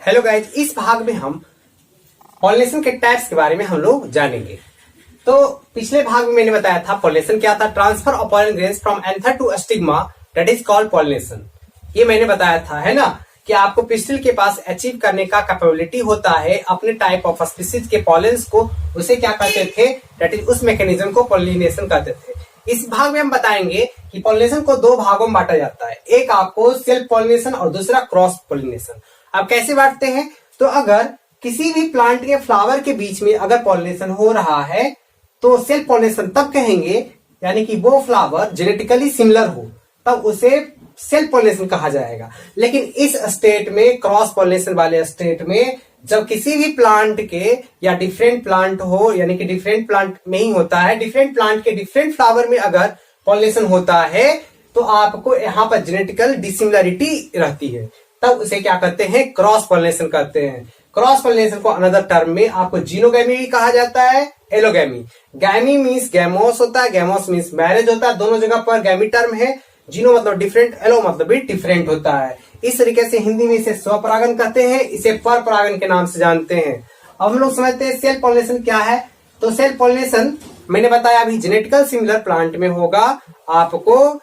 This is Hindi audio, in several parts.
हेलो गाइज, इस भाग में हम पॉलिनेशन के टाइप्स के बारे में हम लोग जानेंगे। तो पिछले भाग में मैंने बताया था पॉलिनेशन क्या था, transfer of pollen grains from anther to stigma, that is called pollination. ये मैंने बताया था, है ना, कि आपको पिस्टिल के पास अचीव करने का कैपेबिलिटी होता है अपने टाइप ऑफ स्पीसीज के पॉलेंस को, उसे क्या कहते थे, दैट इज उस मैकेनिज्म को पॉलिनेशन कहते थे। इस भाग में हम बताएंगे कि पॉलिनेशन को दो भागों में बांटा जाता है, एक आपको सेल्फ पॉलिनेशन और दूसरा क्रॉस पॉलिनेशन। अब कैसे बांटते हैं, तो अगर किसी भी प्लांट के फ्लावर के बीच में अगर पॉलिनेशन हो रहा है तो सेल्फ पॉलिनेशन तब कहेंगे, यानी कि वो फ्लावर जेनेटिकली सिमिलर हो तब उसे सेल्फ पॉलिनेशन कहा जाएगा। लेकिन इस स्टेट में, क्रॉस पॉलिनेशन वाले स्टेट में, जब किसी भी प्लांट के या डिफरेंट प्लांट हो, यानी कि डिफरेंट प्लांट में ही होता है, डिफरेंट प्लांट के डिफरेंट फ्लावर में अगर पॉलिनेशन होता है तो आपको यहाँ पर जेनेटिकल डिसिमिलरिटी रहती है, तब उसे क्या कहते हैं, क्रॉस पॉलिनेशन कहते हैं। क्रॉस पॉलिनेशन को अनदर टर्म में आपको जीनोगैमी भी कहा जाता है, एलोगैमी। गैमी मीन्स गैमोस होता है, गैमोस मीन्स मैरिज होता है, दोनों जगह पर गैमी टर्म है। जीनो मतलब डिफरेंट, एलो मतलब भी डिफरेंट होता है। इस तरीके से हिंदी में इसे स्वपरागन कहते हैं, इसे पर परागन के नाम से जानते हैं। अब हम लोग समझते हैं सेल्फ पॉलिनेशन क्या है। तो सेल्फ पॉलिनेशन मैंने बताया अभी जेनेटिकल सिमिलर प्लांट में होगा। आपको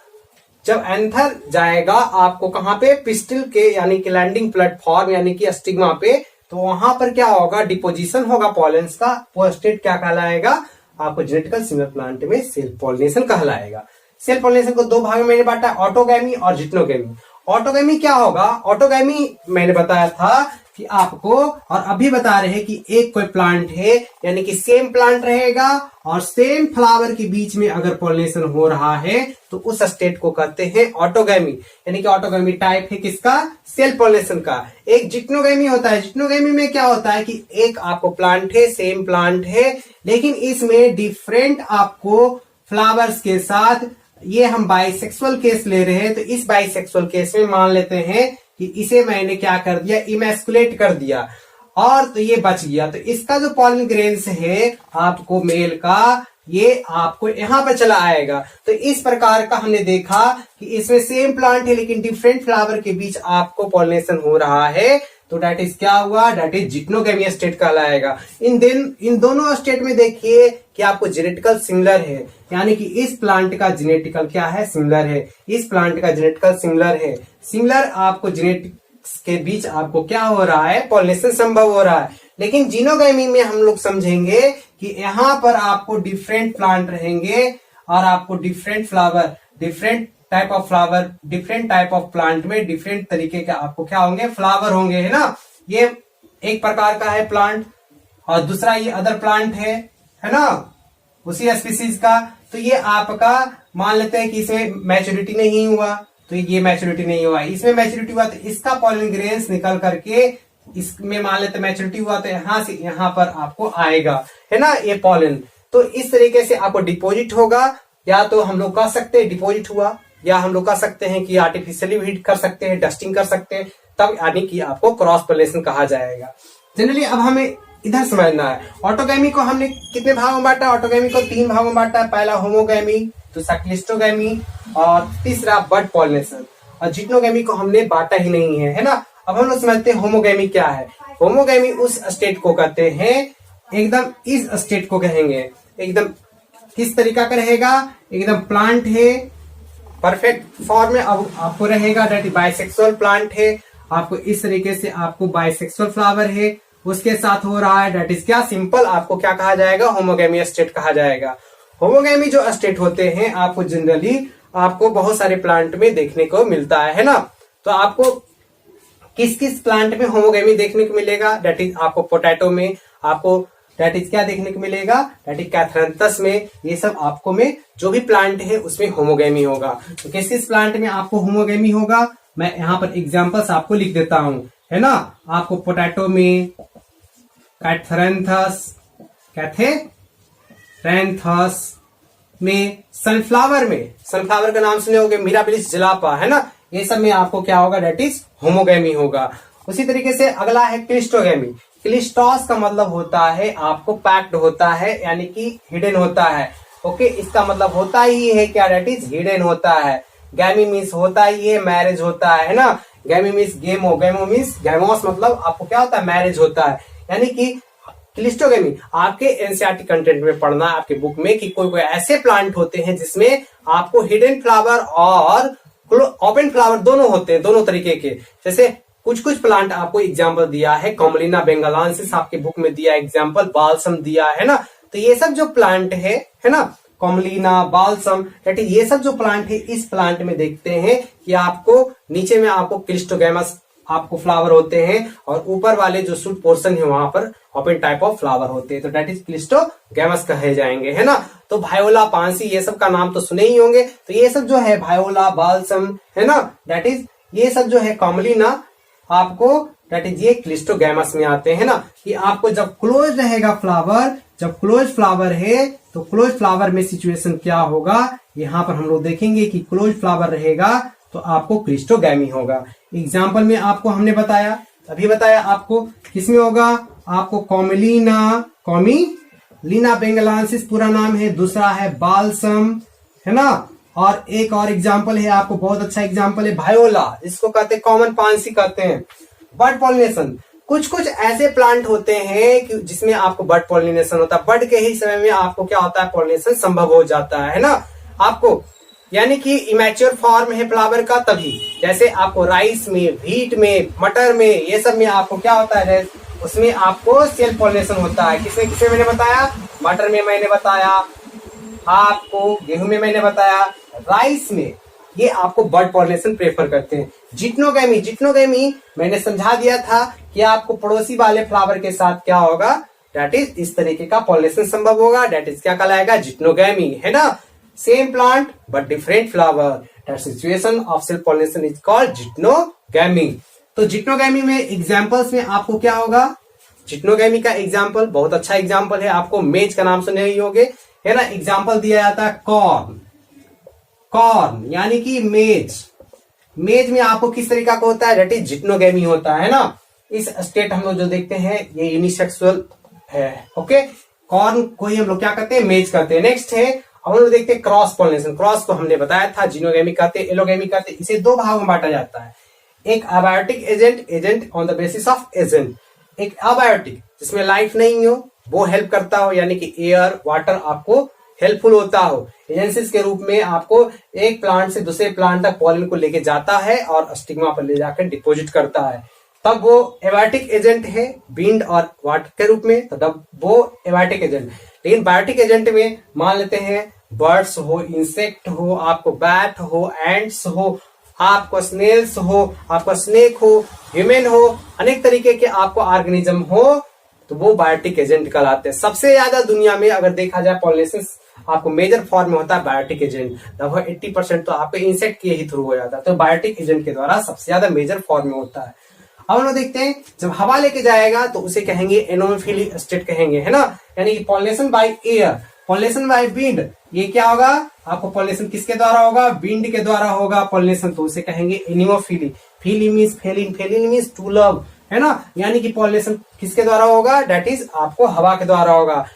जब एंथर जाएगा आपको कहां पे, पिस्टिल के यानी कि लैंडिंग प्लेटफॉर्म यानी कि स्टिग्मा पे, तो वहां पर क्या होगा, डिपोजिशन होगा पॉलेंस का। वो स्टेट क्या कहलाएगा, आपको जेनेटिकल सिमिलर प्लांट में सेल्फ पॉलिनेशन कहलाएगा। सेल्फ पॉलिनेशन को दो भाग में मैंने बांटा, ऑटोगैमी और जिटनोगैमी। ऑटोगैमी क्या होगा, ऑटोगैमी मैंने बताया था कि आपको, और अभी बता रहे हैं कि एक कोई प्लांट है, यानी कि सेम प्लांट रहेगा और सेम फ्लावर के बीच में अगर पॉलिनेशन हो रहा है तो उस स्टेट को कहते हैं ऑटोगैमी। यानी कि ऑटोगैमी टाइप है किसका, सेल्फ पॉलिनेशन का। एक जिटनोगैमी होता है। जिटनोगैमी में क्या होता है कि एक आपको प्लांट है, सेम प्लांट है, लेकिन इसमें डिफरेंट आपको फ्लावर्स के साथ, ये हम बाइसेक्सुअल केस ले रहे हैं, तो इस बाइसेक्सुअल केस में मान लेते हैं कि इसे मैंने क्या कर दिया, इमैस्कुलेट कर दिया और तो ये बच गया। तो इसका जो पॉलन ग्रेन्स है आपको मेल का, ये आपको यहां पर चला आएगा। तो इस प्रकार का हमने देखा कि इसमें सेम प्लांट है लेकिन डिफरेंट फ्लावर के बीच आपको पॉलिनेशन हो रहा है, तो डेट इज क्या हुआ, डेट इज जिटनोगैमी स्टेट कहलाएगा। इन दोनों स्टेट में देखिए कि आपको जेनेटिकल सिमिलर है, यानी कि इस प्लांट का जेनेटिकल क्या है, सिमिलर है, इस प्लांट का जेनेटिकल सिमिलर है। सिमिलर आपको जेनेटिक्स के बीच आपको क्या हो रहा है, पॉलिनेशन संभव हो रहा है। लेकिन जीनोगैमी में हम लोग समझेंगे कि यहाँ पर आपको डिफरेंट प्लांट रहेंगे और आपको different flower, different type of flower, different type of plant में डिफरेंट तरीके के आपको क्या होंगे, फ्लावर होंगे, है ना। ये एक प्रकार का है प्लांट और दूसरा ये अदर प्लांट है ना, उसी स्पीसीज का। तो ये आपका मान लेते हैं कि इसमें मैच्योरिटी नहीं हुआ, तो ये मैच्योरिटी नहीं हुआ, इसमें मैच्योरिटी हुआ, तो इसका पॉलन ग्रेन्स निकल करके इसमें मान लेते मैच्योरिटी हुआ, तो यहां से यहां पर आपको आएगा, है ना, ये पॉलन। तो इस तरीके से आपको डिपोजिट होगा, या तो हम लोग कह सकते हैं डिपोजिट हुआ, या हम लोग कह सकते हैं कि आर्टिफिशियली भी कर सकते हैं, डस्टिंग कर सकते हैं, तब यानी कि आपको क्रॉस पॉलिनेशन कहा जाएगा। जनरली अब हमें इधर समझना है, ऑटोगैमी को हमने कितने भागों में बांटा, ऑटोगैमी को 3 भागों में बांटा है। पहला होमोगैमी, दूसरा क्लिस्टोगैमी और तीसरा बड पॉलिनेशन। और जिटनोगैमी को हमने बांटा ही नहीं है ना। अब हम लोग समझते हैं होमोगैमी क्या है। होमोगैमी उस स्टेट को कहते हैं, एकदम इस स्टेट को कहेंगे, एकदम किस तरीका का रहेगा, एकदम प्लांट है परफेक्ट फॉर्म में अब आपको रहेगा, दैट बाइसेक्सुअल प्लांट है, आपको इस तरीके से आपको बाइसेक्सुअल फ्लावर है, उसके साथ हो रहा है, दैट इज क्या, सिंपल, आपको क्या कहा जाएगा, होमोगैमी स्टेट कहा जाएगा। होमोगैमी जो स्टेट होते हैं आपको जनरली आपको बहुत सारे प्लांट में देखने को मिलता है ना। तो आपको किस किस प्लांट में होमोगैमी देखने को मिलेगा, दैट इज आपको पोटैटो में, आपको दैट इज क्या देखने को मिलेगा, दैट इज कैथरंथस में, ये सब आपको में जो भी प्लांट है उसमें होमोगैमी होगा। तो किस किस प्लांट में आपको होमोगैमी होगा, मैं यहाँ पर एग्जांपल्स आपको लिख देता हूं, है ना। आपको पोटैटो में, कैथरंथस में, सनफ्लावर का नाम सुने होंगे, मिराबिलिस जलापा, है ना, ये सब में आपको क्या होगा, दैट इज होमोगैमी होगा। उसी तरीके से अगला है क्लिस्टोगैमी। क्लिस्टोस का मतलब होता है आपको पैक्ड होता है, यानी कि हिडन होता है। ओके, इसका मतलब होता ही है क्या, दैट इज हिडन होता है। गैमी मीन्स होता ही है, मैरिज होता है ना। गैमी मीन्स गेमो, गेमो मीन्स गैमोस मतलब आपको क्या होता है, मैरिज होता है। यानी कि क्लिस्टोगेमी आपके एनसीईआरटी कंटेंट में पढ़ना आपके बुक में कि कोई कोई ऐसे प्लांट होते हैं जिसमें आपको हिडन फ्लावर और ओपन फ्लावर दोनों होते हैं, दोनों तरीके के। जैसे कुछ कुछ प्लांट आपको एग्जाम्पल दिया है, कॉमलिना बेंगालांसिस आपके बुक में दिया एग्जाम्पल, बालसम दिया है ना। तो ये सब जो प्लांट है ना, कॉमलिना, बालसम, ये सब जो प्लांट है, इस प्लांट में देखते हैं कि आपको नीचे में आपको क्लिस्टोगैमस आपको फ्लावर होते हैं और ऊपर वाले जो शूट पोर्शन है वहां पर ओपन टाइप ऑफ फ्लावर होते हैं, तो डेट इज क्लिस्टोगैमस कहे जाएंगे, है ना। तो वायोला, पांसी, ये सब का नाम तो सुने ही होंगे। तो ये सब जो है वायोला, बालसम, है ना, डेट इज ये सब जो है कॉमलिना आपको डेट इज ये क्लिस्टोगैमस में आते हैं ना। कि आपको जब क्लोज रहेगा फ्लावर, जब क्लोज फ्लावर है तो क्लोज फ्लावर में सिचुएशन क्या होगा, यहां पर हम लोग देखेंगे कि क्लोज फ्लावर रहेगा तो आपको क्लिस्टोगैमी होगा। एग्जाम्पल में आपको हमने बताया, अभी बताया आपको किसमें होगा, आपको कॉमिलीना बेंगालांसिस पूरा नाम है, दूसरा है बालसम, है ना। और एक और एग्जाम्पल है आपको, बहुत अच्छा एग्जाम्पल है वायोला, इसको कहते हैं कॉमन पांसी कहते हैं। बर्ड पॉलिनेशन, कुछ कुछ ऐसे प्लांट होते हैं कि जिसमें आपको बर्ड पॉलिनेशन होता है, बर्ड के ही समय में आपको क्या होता है, पॉलिनेशन संभव हो जाता है ना आपको। यानी कि इमेच्योर फॉर्म है फ्लावर का तभी, जैसे आपको राइस में, व्हीट में, मटर में, ये सब में आपको क्या होता है, उसमें आपको सेल्फ पॉलिनेशन होता है। किसमें किसमें मैंने बताया, मटर में मैंने बताया आपको, गेहूं में मैंने बताया, राइस में ये आपको बर्ड पॉलिनेशन प्रेफर करते हैं। जिट्नोगैमी, जिट्नोगैमी मैंने समझा दिया था कि आपको पड़ोसी वाले फ्लावर के साथ क्या होगा, डेट इज इस तरीके का पॉलिनेशन संभव होगा, डेट इज क्या कहलाएगा, जिट्नोगैमी, है ना। Same plant but different flower, that situation of self pollination is called geitonogamy. तो जिट्नोगैमी में एग्जांपल्स में आपको क्या होगा, जिट्नोगैमी का एग्जांपल बहुत अच्छा एग्जांपल है, आपको मेज का नाम सुने ही होंगे, है ना। एग्जांपल दिया जाता है कॉर्न, कॉर्न यानी कि मेज, मेज में आपको किस तरीका का होता है, दैट इज जिट्नोगैमी होता है ना। इस स्टेट हम लोग जो देखते हैं ये यूनिसेक्सुअल है, ओके। कॉर्न को ही हम लोग क्या कहते हैं, मेज कहते हैं। नेक्स्ट है अब हम लोग देखते हैं क्रॉस पॉलिनेशन। क्रॉस को हमने बताया था जिनोगैमी कहते हैं, एलोगैमी कहते हैं। इसे दो भागों में बांटा जाता है, एक abiotic agent, agent on the basis of agent. एक अबायोटिक जिसमें लाइफ नहीं हो, वो हेल्प करता हो, यानी कि एयर, वाटर आपको हेल्पफुल होता हो। एजेंसीज के रूप में आपको एक प्लांट से दूसरे प्लांट तक पॉलन को लेके जाता है और स्टिग्मा पर ले जाकर डिपोजिट करता है, तब वो एबायोटिक एजेंट है। बींड और वाटर के रूप में, तब वो एबायोटिक एजेंट। लेकिन बायोटिक एजेंट में मान लेते हैं बर्ड्स हो, इंसेक्ट हो, आपको बैट हो, एंड्स हो, आपको स्नेल्स हो, आपका स्नेक हो, ह्यूमन हो, अनेक तरीके के आपको ऑर्गेनिज्म हो, तो वो बायोटिक एजेंट कहलाते हैं। सबसे ज्यादा दुनिया में अगर देखा जाए पॉलिनेशन आपको मेजर फॉर्म में होता है बायोटिक एजेंट, लगभग 80% तो आपको इंसेक्ट के ही थ्रू हो जाता है, तो बायोटिक एजेंट के द्वारा सबसे ज्यादा मेजर फॉर्म में होता है। अब हम लोग देखते हैं जब हवा लेके जाएगा तो उसे कहेंगे एनोमोफिलिक स्टेट कहेंगे, है ना। यानी कि pollination by air, pollination by wind, ये क्या होगा, आपको पॉलिनेशन किसके द्वारा होगा, विंड के द्वारा होगा पॉलिनेशन, तो उसे कहेंगे anemophily. Phily means philein, philein means to love, है ना। यानी कि पॉलिनेशन किसके द्वारा होगा, डेट इज आपको हवा के द्वारा होगा।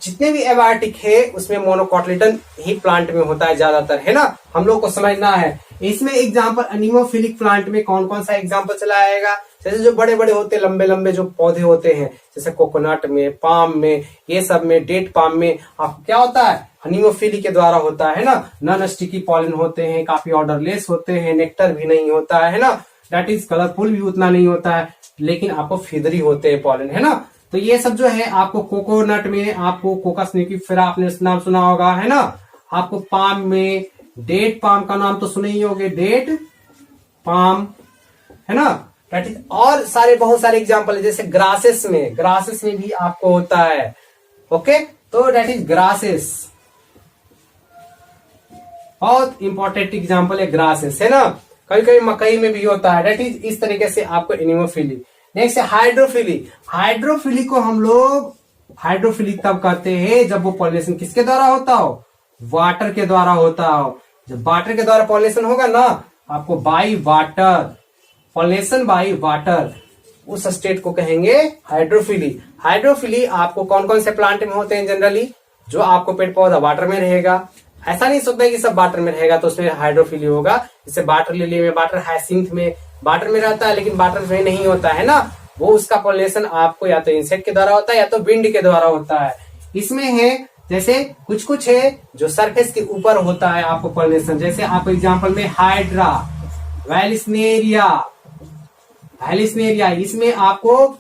जितने भी एबायोटिक है उसमें मोनोकोटिलेडन ही प्लांट में होता है ज्यादातर, है ना, हम लोग को समझना है। इसमें एग्जाम्पल एनिमोफिलिक प्लांट में कौन कौन सा एग्जाम्पल चला आएगा, जैसे जो बड़े बड़े होते लंबे लंबे जो पौधे होते हैं, जैसे कोकोनट में, पाम में, ये सब में, डेट पाम में आपको क्या होता है, एनिमोफिली के द्वारा होता है ना। नॉन स्टिकी पॉलन होते हैं, काफी ऑर्डरलेस होते हैं, नेक्टर भी नहीं होता है ना, दैट इज कलरफुल भी उतना नहीं होता है, लेकिन आपको फिदरी होते हैं पॉलन, है ना। तो ये सब जो है आपको कोकोनट में आपको कोकस निकिफेरा आपने नाम सुना होगा, है ना। आपको पाम में डेट पाम का नाम तो सुने ही होंगे, डेट पाम, है ना। दैट इज और सारे बहुत सारे एग्जांपल है, जैसे ग्रासेस में भी आपको होता है, ओके। तो दैट इज ग्रासेस, बहुत इंपॉर्टेंट एग्जांपल है ग्रासेस, है ना। कभी कभी मकई में भी होता है, दैट इज इस तरीके से आपको एनिमोफिली। नेक्स्ट है हाइड्रोफिली। हाइड्रोफिली को हम लोग हाइड्रोफिली तब कहते हैं जब वो पॉलिनेशन किसके द्वारा होता हो, वाटर के द्वारा होता हो। जब वाटर के द्वारा पॉलिनेशन होगा ना, आपको by water, pollination by water, उस स्टेट को कहेंगे हाइड्रोफिली। हाइड्रोफिली आपको कौन कौन से प्लांट में होते हैं जनरली, जो आपको पेड़ पौधा वाटर में रहेगा। ऐसा नहीं सोचना है कि सब वाटर में रहेगा तो उसमें हाइड्रोफिली होगा। जैसे वाटर लिली में, वाटर हाइसिंथ में, वाटर में रहता है लेकिन वाटर में नहीं होता है ना, वो उसका पॉलिनेशन आपको या तो इंसेक्ट के द्वारा होता है या तो विंड के द्वारा होता है। इसमें है जैसे कुछ कुछ है जो सरफेस के ऊपर होता है आपको पॉलिनेशन, जैसे आपको एग्जांपल में हाइड्रा, वैलिस्नेरिया, इसमें आपको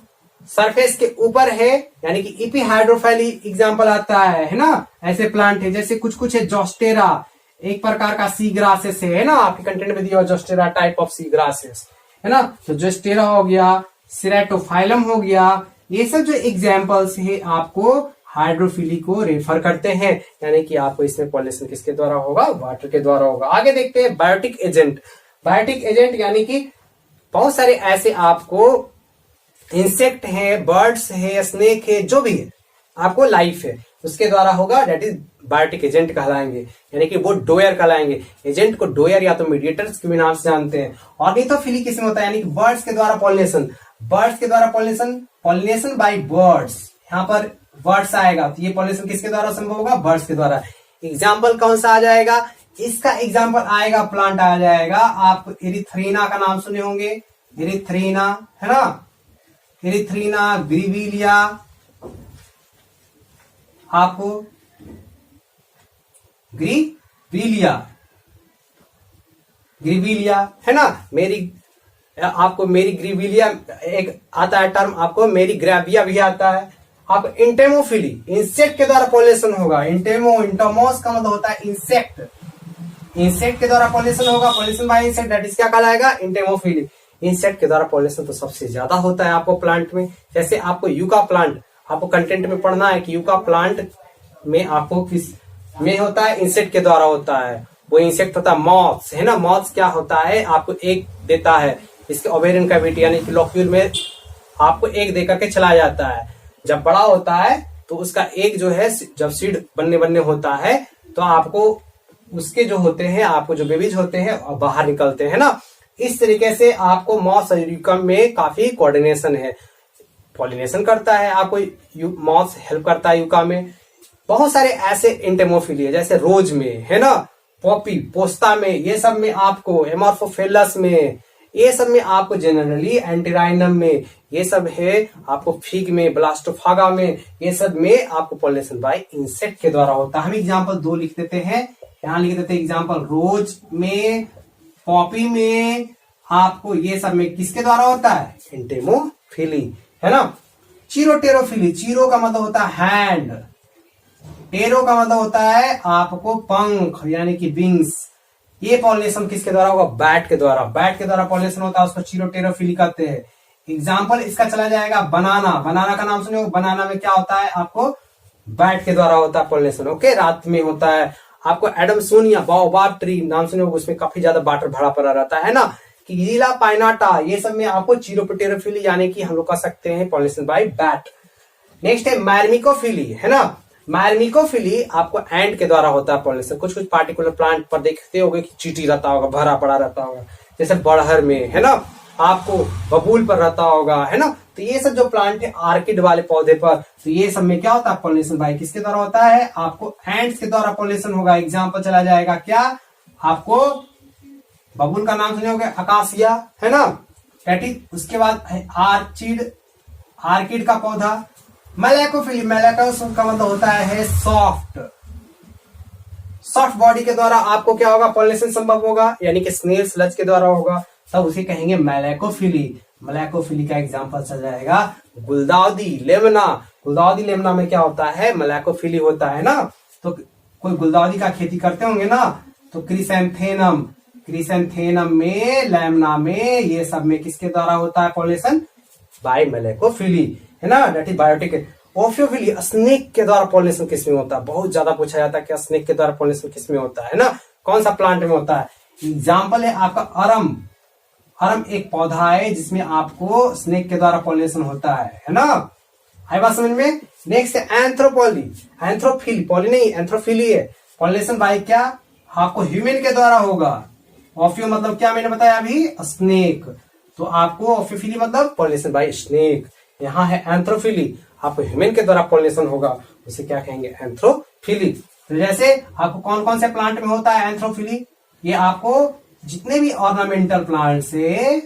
सरफेस के ऊपर है, यानी कि इपीहाइड्रोफैली एग्जांपल आता है ना, ऐसे प्लांट है। जैसे कुछ कुछ है जोस्टेरा, एक प्रकार का सी ग्रासेस है ना, आपके कंटेंट में दिया हुआ Zostera type of sea grasses है ना, तो जोस्टेरा हो गया, सिरेटोफाइलम हो गया, ये सब जो एग्जांपल्स है आपको हाइड्रोफिली को रेफर करते हैं, यानी कि आपको इसमें पॉलिनेशन किसके द्वारा होगा, वाटर के द्वारा होगा। आगे देखते हैं बायोटिक एजेंट। बायोटिक एजेंट यानी कि बहुत सारे ऐसे आपको इंसेक्ट है, बर्ड्स है, स्नेक है, जो भी है आपको लाइफ है उसके द्वारा होगा, दैट इज बायोटिक एजेंट कहलाएंगे, यानी कि वो डोयर कहलाएंगे। एजेंट को डोयर या तो मीडिएटर्स के भी नाम से जानते हैं। ऑर्निथोफिली किसमें होता है, यानी कि बर्ड्स के द्वारा पॉलिनेशन, बर्ड्स के द्वारा पॉलिनेशन बाय बर्ड्स, यहाँ पर बर्ड्स आएगा तो ये पॉलिनेशन किसके द्वारा संभव होगा, बर्ड्स के द्वारा। एग्जाम्पल कौन सा आ जाएगा, इसका एग्जाम्पल आएगा, प्लांट आ जाएगा, आप एरिथ्रीना का नाम सुने होंगे, एरिथ्रीना है ना, एरिथ्रीना, ग्रीविलिया, आपको ग्रीविलिया है ना, आपको मेरी ग्रीविलिया एक आता है टर्म, आपको मेरी ग्रेविया भी आता है। आपको इंटेमोफिली, इंसेक्ट के द्वारा पॉलिनेशन होगा, इंटोमोस का मतलब होता है इंसेक्ट, इंसेक्ट के द्वारा पॉलिनेशन होगा, pollination by insect, that is क्या कहलाएगा, इंटेमोफिली। इंसेक्ट के द्वारा पॉलिनेशन तो सबसे ज्यादा होता है आपको प्लांट में। जैसे आपको यूका प्लांट, आपको कंटेंट में पढ़ना है कि यूका प्लांट में आपको किस में होता है, इंसेक्ट के द्वारा होता है। वो इंसेक्ट होता है मॉथ्स है ना, मॉथ्स क्या होता है, आपको एक देता है, इसके ओवेरियन कैविटी यानी कि लोक्यूल में आपको एक देकर के चला जाता है। जब बड़ा होता है तो उसका एक जो है, जब सीड बनने होता है तो आपको उसके जो होते हैं, आपको जो बेबीज होते हैं बाहर निकलते हैं ना। इस तरीके से आपको मॉस और यूका में काफी कोऑर्डिनेशन है, पॉलिनेशन करता है आपको, मॉस हेल्प करता है यूका में। बहुत सारे ऐसे इंटेमोफिली है, जैसे रोज में है ना, पॉपी, पोस्ता में, ये सब में आपको, एमॉर्फोफेलस में, ये सब में आपको, जनरली एंटीराइनम में, ये सब है आपको, फिग में, ब्लास्टोफागा में, ये सब में आपको पॉलिनेशन बाय इंसेक्ट के द्वारा होता है। हम एग्जांपल 2 लिख देते हैं, यहाँ लिख देते हैं एग्जांपल, रोज में, पॉपी में, आपको ये सब में किसके द्वारा होता है, इंटेमोफिली है ना। चीरोटेरोफिली, चीरो का मतलब होता है हैंड, टेरो का मतलब होता है आपको पंख यानी कि विंग्स। ये पॉलिनेशन किसके द्वारा होगा, बैट के द्वारा, बैट के द्वारा पॉलिनेशन होता है, उसको चीरोटेरोफिली कहते हैं। एग्जाम्पल इसका चला जाएगा बनाना, बनाना का नाम सुने हो, बनाना में क्या होता है आपको, बैट के द्वारा होता है पॉलिनेशन, ओके, रात में होता है। आपको एडमसोनिया, बाओबाब ट्री नाम सुने हो, उसमें काफी ज्यादा वाटर भरा पड़ा रहता है ना। कीला पाइनाटा, ये सब में आपको चीरोटेरोफिली यानी कि हम लोग कह सकते हैं पॉलिनेशन बाय बैट। नेक्स्ट है मैर्मिकोफिली है ना, मैर्मिकोफिली आपको एंट के द्वारा होता है पॉलिनेशन। कुछ कुछ पार्टिकुलर प्लांट पर देखते होगे कि चीटी रहता होगा, भरा पड़ा रहता होगा, जैसे बड़हर में है ना, आपको बबूल पर रहता होगा है ना। तो ये सब जो प्लांट है आर्किड वाले पौधे पर, तो ये सब में क्या होता है, पॉलिनेशन बाय किसके द्वारा होता है, आपको एंट्स के द्वारा पॉलिनेशन होगा। एग्जाम्पल चला जाएगा क्या, आपको बबूल का नाम सुने होगे, अकासिया है ना, उसके बाद आर्चिड, आर्किड का पौधा। मैलेकोफिली, मैलेकोस का मतलब होता है सॉफ्ट, सॉफ्ट बॉडी के द्वारा आपको क्या होगा, पॉलिनेशन संभव होगा, यानी कि स्नेल स्लज के द्वारा होगा, तब उसे कहेंगे मैलेकोफिली। मैलेकोफिली का एग्जांपल चल जाएगा गुलदाउदी लेमना, गुलदाउदी लेमना में क्या होता है, मैलेकोफिली होता है ना। तो कोई गुलदाउदी का खेती करते होंगे ना, तो क्रिसेंथेनम, क्रिसेंथेनम में, लेमना में, ये सब में किसके द्वारा होता है पॉलिनेशन, बाय मैलेकोफिली है ना, दैट इज बायोटिक। ओफियोफिली, स्नेक के द्वारा पॉलिनेशन किसमें होता है, बहुत ज्यादा पूछा जाता है कि स्नेक के द्वारा पॉलिनेशन किसमें होता है ना, कौन सा प्लांट में होता है। एग्जाम्पल है आपका अरम, अरम एक पौधा है जिसमें आपको स्नेक के द्वारा पॉलिनेशन होता है ना, आई बात समझ में। नेक्स्ट है एंथ्रोपोली, एंथ्रोफिली, पॉली नहीं एंथ्रोफिली है, पॉलिनेशन बाय क्या, आपको ह्यूमन के द्वारा होगा। ऑफियो मतलब क्या मैंने बताया अभी, स्नेक, तो आपको ऑफियोफिली मतलब पॉलिनेशन बाय स्नेक। यहाँ है एंथ्रोफिली, आपको ह्यूमन के द्वारा पॉलिनेशन होगा, उसे क्या कहेंगे, एंथ्रोफिली। तो जैसे आपको कौन कौन से प्लांट में होता है एंथ्रोफिली, ये आपको जितने भी ऑर्नामेंटल प्लांट्स है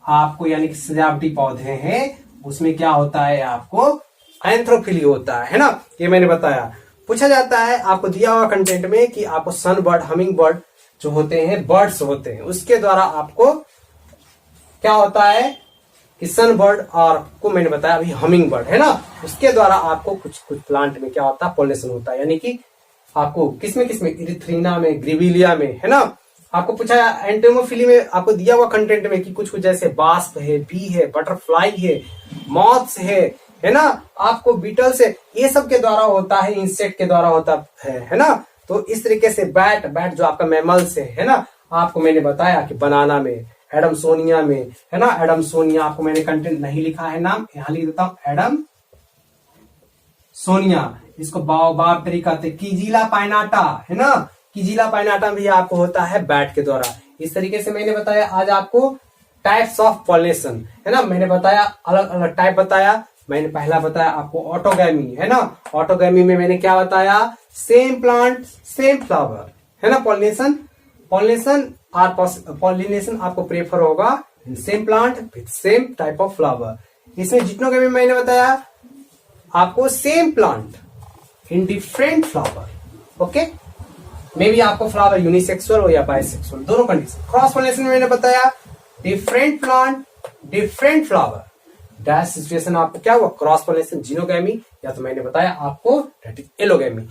आपको यानी कि सजावटी पौधे हैं उसमें क्या होता है, आपको एंथ्रोफिली होता है ना, ये मैंने बताया। पूछा जाता है आपको दिया हुआ कंटेंट में कि आपको सन बर्ड, हमिंग बर्ड जो होते हैं, बर्ड्स होते हैं, उसके द्वारा आपको क्या होता है कि सन बर्ड और को मैंने बताया अभी हमिंग बर्ड है ना, उसके द्वारा आपको कुछ कुछ प्लांट में क्या होता है, पॉलिनेशन होता है। यानी कि आपको किसमें इरिथ्रीना में, ग्रिविलिया में, है ना। आपको पूछा एंटोमोफिली में आपको दिया हुआ कंटेंट में कि कुछ कुछ जैसे बास्प है, बी है, बटरफ्लाई है, मॉथ्स है ना, आपको बीटल्स है, ये सब के द्वारा होता है, इंसेक्ट के द्वारा होता है ना। तो इस तरीके से बैट जो आपका मैमल्स है ना, आपको मैंने बताया कि बनाना में, एडमसोनिया में, है ना, एडमसोनिया आपको मैंने कंटेंट नहीं लिखा है नाम, यहां लिख देता हूं एडमसोनिया, इसको बाओबाब ट्री कहते हैं, कीजिला पाइनाटा है ना, कीजिला पाइनाटा भी आपको होता है बैट के द्वारा। इस तरीके से मैंने बताया आज आपको टाइप्स ऑफ पॉलिनेशन, है ना, मैंने बताया अलग अलग टाइप बताया। मैंने पहला बताया आपको ऑटोगैमी, है ना, ऑटोगैमी में मैंने क्या बताया, सेम प्लांट सेम फ्लावर, है ना, पॉलिनेशन आपको प्रेफर होगा in same plant with same type of flower. इसमें जिटनोगैमी मैंने बताया आपको same plant in different flower, okay, may be आपको फ्लावर यूनिसेक्सुअल हो या बाइसेक्सुअल, दोनों कंडीशन। क्रॉस पॉलिनेशन में मैंने बताया different plant different flower, that situation आपको क्या हुआ, क्रॉस पॉलिनेशन, जिनोगैमी, या तो मैंने बताया आपको दैट इज एलोगैमी।